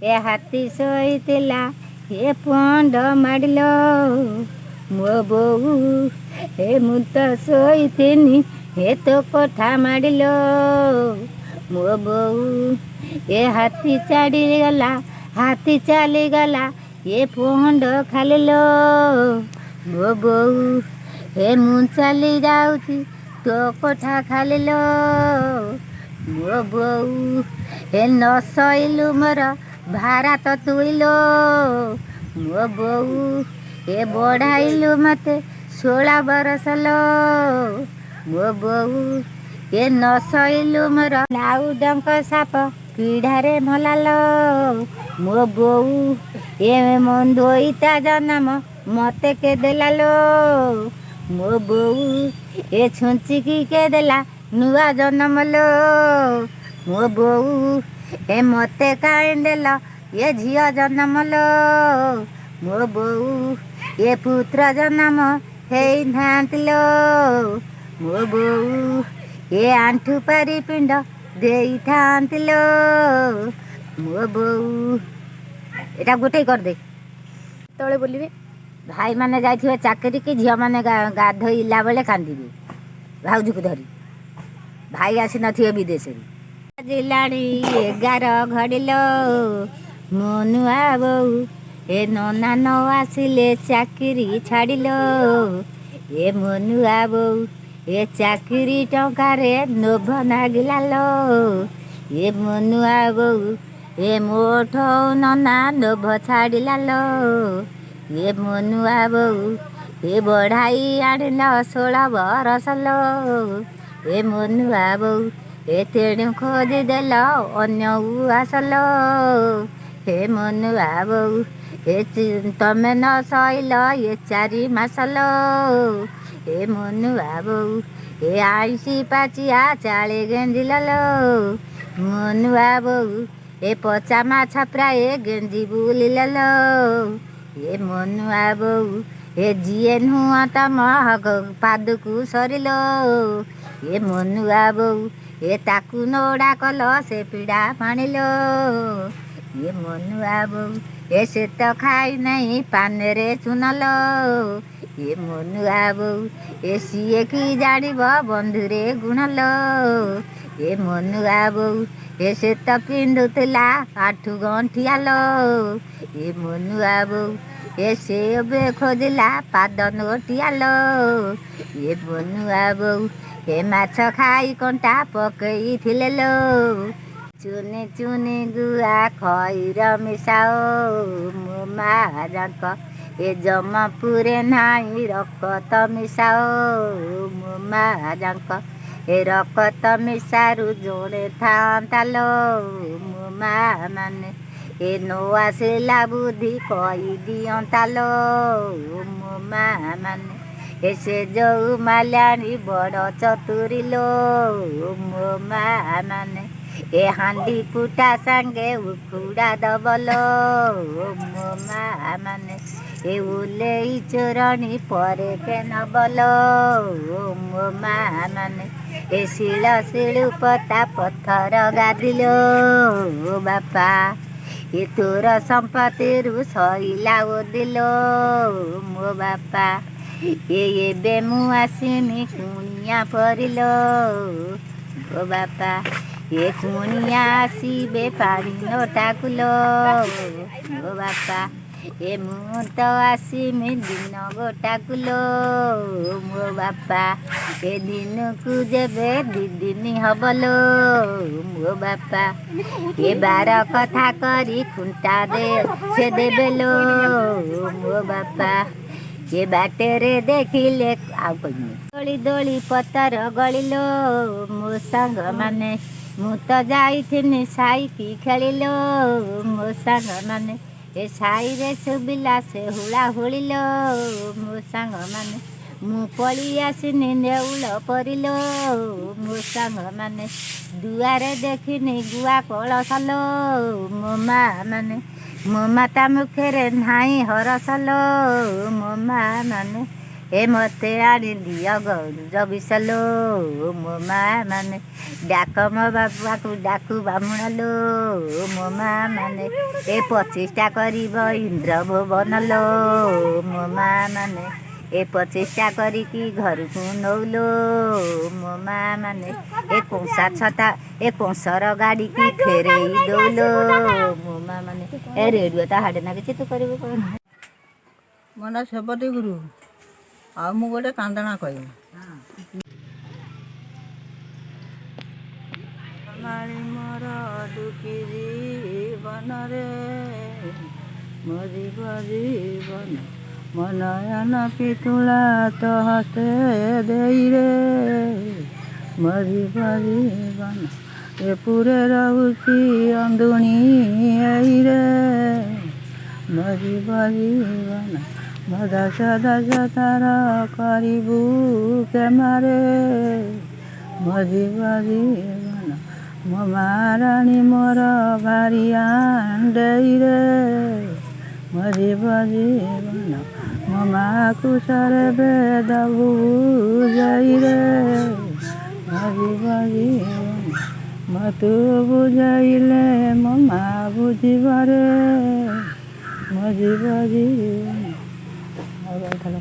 ଏ ହାତୀ ଶୋଇଥିଲା ଏ ପଣ୍ଡ ମାଡ଼ିଲ ମୋ ବୋଉ ଏ ମୁଁ ତ ଶୋଇଥିନି ଏ ତୋ କୋଠା ମାଡ଼ିଲ ମୋ ବୋଉ ଏ ହାତୀ ଚାଲିଗଲା ହାତୀ ଚାଲିଗଲା ଏ ପଣ୍ଡ ଖାଲିଲ ମୋ ବୋଉ ଏ ମୁଁ ଚାଲି ଯାଉଛି ତୋ କୋଠା ଖାଲିଲ ମୋ ବୋଉ ଏ ନ ସଇଲୁ ମୋର ଭାରତ ତୁଳିଲ ମୋ ବୋଉ ଏ ବଢ଼ାଇଲୁ ମତେ 16 ବରଷ ମୋ ବୋଉ ଏ ନ ସଇଲୁ ମୋର ନାଉଡଙ୍କ ସାପ ପିଢ଼ାରେ ମଲାଲ ମୋ ବୋଉ ଏ ଦୋଇତା ଜନମ ମତେ କେ ଦେଲାଲୋ ମୋ ବୋଉ ଏ ଛୁଞ୍ଚିକି କେ ଦେଲା ନୂଆ ଜନମଲୋ ମୋ ବୋଉ ଏ ମତେ କାହିଁ ଦେଲ ଏ ଝିଅ ଜନମଲୋ ମୋ ବୋଉ ଏ ପୁତ୍ର ଜନମ ହେଇନାହାନ୍ତିଲୋ ମୋ ବୋଉ ଏ ଆଣ୍ଠୁ ପାରି ପିଣ୍ଡ ଦେଇଥାନ୍ତିଲୋ ମୋ ବୋଉ। ଏଟା ଗୋଟେ କରିଦେ ତଳେ ବୋଲିବେ। ଭାଇମାନେ ଯାଇଥିବେ ଚାକିରି କି ଝିଅମାନେ ଗାଧୋଇଲା ବେଳେ କାନ୍ଦିବେ ଭାଉଜକୁ ଧରି ଭାଇ ଆସିନଥିବେ ବିଦେଶରୁ। ବାଜିଲାଣି 11 ଘଡ଼ିଲ ମୋ ନୂଆ ବୋଉ ଏ ନନା ନ ଆସିଲେ ଚାକିରି ଛାଡ଼ିଲ ଏ ମୋ ନୂଆ ବୋଉ ଏ ଚାକିରି ଟଙ୍କାରେ ଲୋଭ ନାଗିଲାଲ ଏ ମୋ ନୂଆ ବୋଉ ଏ ମୋଠୁ ନନା ଲୋଭ ଛାଡ଼ିଲାଲ ଏ ମୋ ନୂଆ ବୋଉ ଏ ବଢ଼ାଇ ଆଣିଲ 16 ବରଷ ଏ ମୋ ନୂଆ ବୋଉ ଏ ତେଣୁ ଖୋଜିଦେଲ ଅନ୍ୟ ଉଆସଲ ହେ ମୋ ନୂଆ ବୋଉ ଏ ତମେ ନ ସଇଲ ଏ 4 ମାସଲ ଏ ମୋ ନୂଆ ବୋଉ ଏ ଆଇଁଷି ପାଚିଆ ଚାଳେ ଗେଞ୍ଜିଲଲ ମୋ ନୂଆ ବୋଉ ଏ ପଚା ମାଛ ପ୍ରାୟ ଗେଞ୍ଜି ବୁଲିଲଲ ଏ ମୋ ନୂଆ ବୋଉ ଏ ଯିଏ ନୁହଁ ତମ ପାଦକୁ ସରିଲ ଏ ମୋ ନୂଆ ବୋଉ ଏ ତାକୁ ନୋଡ଼ା କଲ ସେ ପିଡ଼ା ପାଣିଲ ଏ ମୋ ନୂଆ ବୋଉ ଏ ସେ ତ ଖାଇ ନାହିଁ ପାନରେ ଚୁନଲ ଏ ମୋ ନୂଆ ବୋଉ ଏ ସିଏ କି ଜାଣିବ ବନ୍ଧୁରେ ଗୁଣଲ ଏ ମୋ ନୂଆ ବୋଉ ଏ ସେ ତ ପିନ୍ଧୁଥିଲା 8 ଗଣ୍ଠିଆଲ ଏ ମୋ ନୂଆ ବୋଉ ଏ ସେ ଏବେ ଖୋଜିଲା ପାଦ ନୋଟିଆଲ ଏ ମୋ ନୂଆ ବୋଉ ଏ ମାଛ ଖାଇ କଣ୍ଟା ପକେଇଥିଲେ ଲୋ ଚୁନି ଚୁନି ଗୁଆ ଖଇର ମିଶାଓ ମୋ ମା ଯାଙ୍କ ଏ ଜମା ପୁରେ ନାହିଁ ରକତ ମିଶାଓ ମୋ ମା ଯାଙ୍କ ଏ ରକତ ମିଶାରୁ ଜଣେ ଥାନ୍ତାଲୋ ମୋ ମା ମାନେ ଏ ନ ଆସିଲା ବୁଦ୍ଧି କହିଦିଅନ୍ତାଲୋ ମୋ ମା ମାନେ ଏ ସେ ଯୋଉ ମାଲ୍ୟାଣୀ ବଡ଼ ଚତୁରୀଲୋ ମୋ ମା ମାନେ ଏ ହାଣ୍ଡି କୁଟା ସାଙ୍ଗେ ଉଖୁଡ଼ା ଦବଲୋ ମୋ ମା ମାନେ ଏ ଓଲେଇ ଚୋରଣୀ ପରେ କେ ନବଲୋ ମୋ ମା ମାନେ ଏ ଶିଳ ଶିଳୁ ପତା ପଥର ଗାଦିଲୋ ବାପା ଏ ତୋର ସମ୍ପତ୍ତିରୁ ସଇଲା ଓଦିଲୋ ମୋ ବାପା ଏ ଏବେ ମୁଁ ଆସିମି କୁଣିଆ ପରିଲୋ ମୋ ବାପା ଏ କୁଣିଆ ଆସିବେ ପାଣି ନଟାକୁଲୋ ମୋ ବାପା ଏ ମୁଁ ତ ଆସିମି ଦିନ ଗୋଟାକୁଲୋ ମୋ ବାପା ଏ ଦିନକୁ ଯେବେ 2 ଦିନ ହବଲୋ ମୋ ବାପା ଏ 12 କଥା କରି ଖୁଣ୍ଟା ସେ ଦେବେଲୋ ମୋ ବାପା ଏ ବାଟରେ ଦେଖିଲେ ଆଉ କହିନି ଦୋଳି ଦୋଳି ପତର ଗଳିଲୋ ମୋ ସାଙ୍ଗମାନେ ମୁଁ ତ ଯାଇଥିନି ସାଇକି ଖେଳିଲୋ ମୋ ସାଙ୍ଗମାନେ ଏ ସାଇରେ ଶୁଭିଲା ସେ ହୁଳା ହୁଳିଲୋ ମୋ ସାଙ୍ଗମାନେ ମୁଁ ପଳି ଆସିନି ନେଉଳ ପରିଲୋ ମୋ ସାଙ୍ଗମାନେ ଦୁଆରେ ଦେଖିନି ଗୁଆ କଳସଲୋ ମୋ ମା ମାନେ ମୋ ମାତା ମୁଖରେ ନାହିଁ ହରସଲୋ ମୋ ମା ମାନେ ଏ ମୋତେ ଆଣିଦିଅ ଗରୁର ବିଷଲୋ ମୋ ମା ମାନେ ଡାକ ମୋ ବାପାକୁ ଡାକୁ ବାମୁଣ ଲୋ ମୋ ମା ମାନେ ଏ ପ୍ରଚେଷ୍ଟା କରିବ ଇନ୍ଦ୍ର ଭୁବନ ଲୋ ମୋ ମା ମାନେ ଏ ପ୍ରଚେଷ୍ଟା କରିକି ଘରକୁ ନଉଲୋ ମୋ ମା ମାନେ ଏ କଂସା ଛତା ଏ କଂସର ଗାଡ଼ିକି ଫେରେଇ ଦଉଲୋ ମୋ ମା ମାନେ ଏ ରେଡ଼ିଓଟା ହାଡ଼େ ନାଗିଛି ତୁ କରିବୁ କ'ଣ? ମୋ ନାଁ ସେବତୀ ଗୁରୁ। ଆଉ ମୁଁ ଗୋଟେ କାନ୍ଦଣା କହିବି। ମାଳି ମୋର ଦୁଃଖୀ ଜୀବନରେ ମରିବ ଜୀବନ ମୋ ନୟନ ପିତୁଳା ତ ହସେ ଦେଇରେ ମରିବ ଜୀବନ ଏ ପୁରେ ରହୁଛି ଅନ୍ଧୁଣୀ ଏଇରେ ମରିବ ଜୀବନ ମୋ ଦଶ ଦଶ ତାର କରିବୁ କେମାରେ ମରିବ ଜୀବନ ମୋ ମା ରାଣୀ ମୋର ଭାରି ଆଣ୍ଡେଇରେ ମରିବ ଜୀବନ ମୋ ମାକୁ ସରେ ଦବୁ ଯାଇରେ ମରିବ ଜୀବନ ମୋ ତୁ ବୁଝାଇଲେ ମୋ ମା ବୁଝିବରେ ମରିବ ଜୀବନ। ଆଉ କ'ଣ